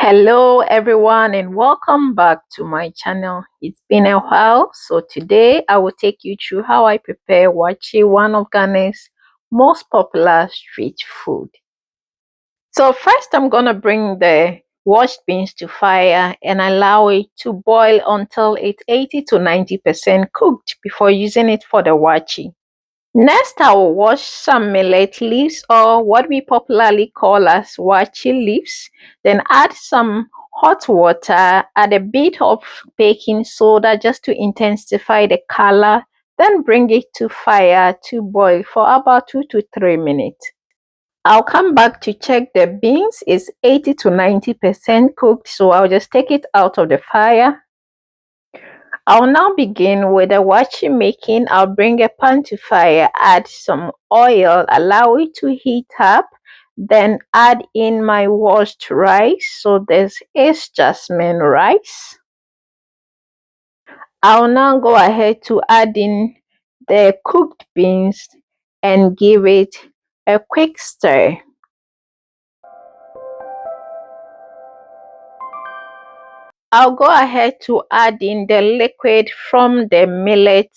Hello everyone and welcome back to my channel. It's been a while, so today I will take you through how I prepare waakye, one of Ghana's most popular street food. So first I'm gonna bring the washed beans to fire and allow it to boil until it's 80 to 90% cooked before using it for the waakye. Next, I will wash some millet leaves, or what we popularly call as waakye leaves. Then add some hot water, add a bit of baking soda just to intensify the color. Then bring it to fire to boil for about 2 to 3 minutes. I'll come back to check the beans is 80 to 90% cooked, so I'll just take it out of the fire. I'll now begin with the waakye making. I'll bring a pan to fire, add some oil, allow it to heat up, then add in my washed rice. So this is jasmine rice. I'll now go ahead to add in the cooked beans and give it a quick stir. I'll go ahead to add in the liquid from the millet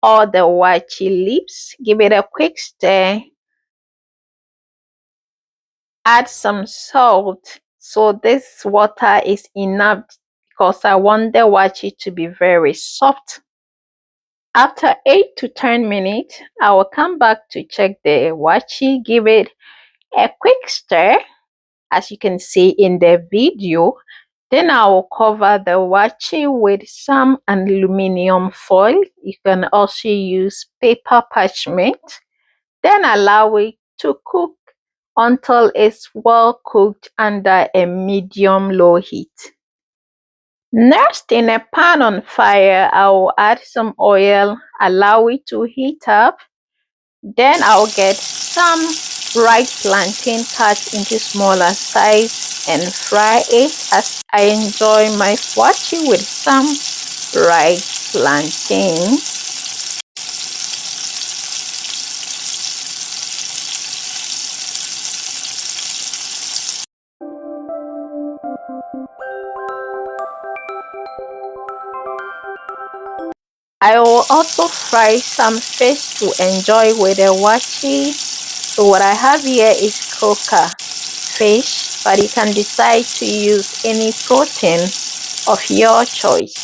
or the waakye leaves. Give it a quick stir. Add some salt. So this water is enough because I want the waakye to be very soft. After 8 to 10 minutes, I will come back to check the waakye. Give it a quick stir, as you can see in the video. Then I will cover the waakye with some aluminum foil. You can also use paper parchment. Then allow it to cook until it's well cooked under a medium-low heat. Next, in a pan on fire, I will add some oil, allow it to heat up. Then I'll get some ripe plantain cut into smaller size and fry it as I enjoy my waakye with some ripe plantain. I will also fry some fish to enjoy with the waakye. So what I have here is croaker fish, but you can decide to use any protein of your choice.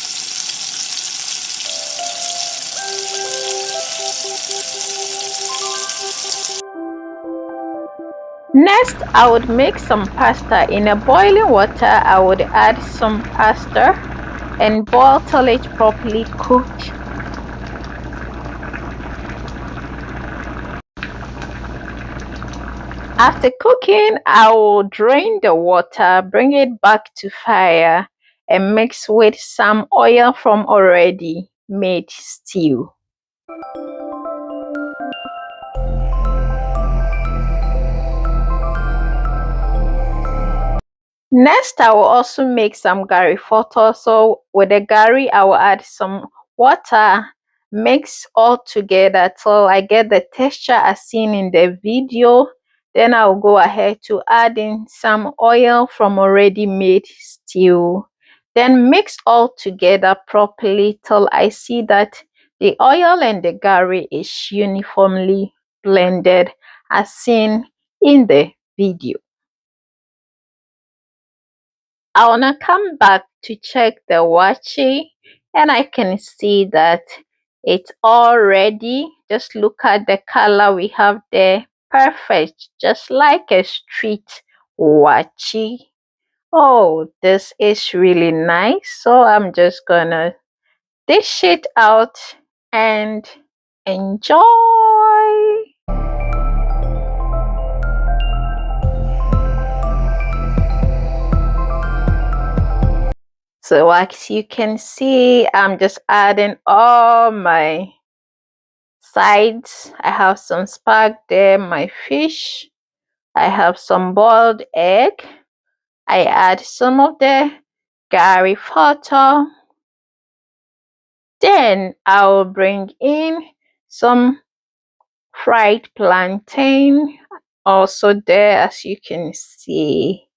Next, I would make some pasta. In a boiling water, I would add some pasta and boil till it's properly cooked. After cooking, I will drain the water, bring it back to fire, and mix with some oil from already made stew. Next, I will also make some Gari photo. So with the Gari, I will add some water, mix all together till I get the texture as seen in the video. Then I will go ahead to add in some oil from already made stew. Then mix all together properly till I see that the oil and the Gari is uniformly blended as seen in the video. I wanna come back to check the waakye and I can see that it's all ready. Just look at the color we have there. Perfect, just like a street waakye. Oh, this is really nice. So I'm just gonna dish it out and enjoy. So as you can see, I'm just adding all my sides. I have some spag there, my fish. I have some boiled egg. I add some of the Gari photo. Then I will bring in some fried plantain also there, as you can see.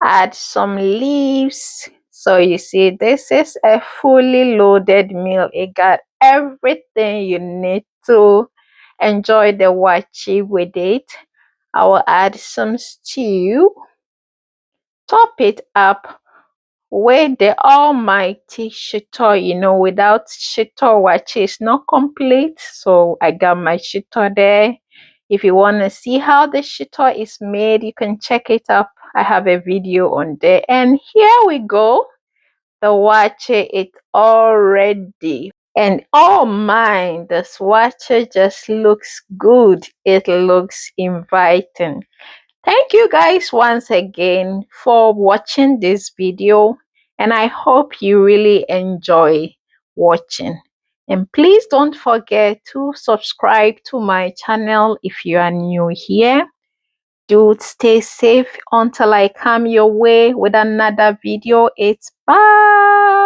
Add some leaves. So you see, this is a fully loaded meal. It got everything you need to enjoy the waakye with it. I will add some stew. Top it up with the almighty shito. You know, without shito, waakye is not complete. So I got my shito there. If you want to see how the shito is made, you can check it up. I have a video on there. And here we go. The waakye is all ready. And oh my, this waakye just looks good. It looks inviting. Thank you guys once again for watching this video, and I hope you really enjoy watching. And please don't forget to subscribe to my channel if you are new here. Do stay safe until I come your way with another video. It's bye.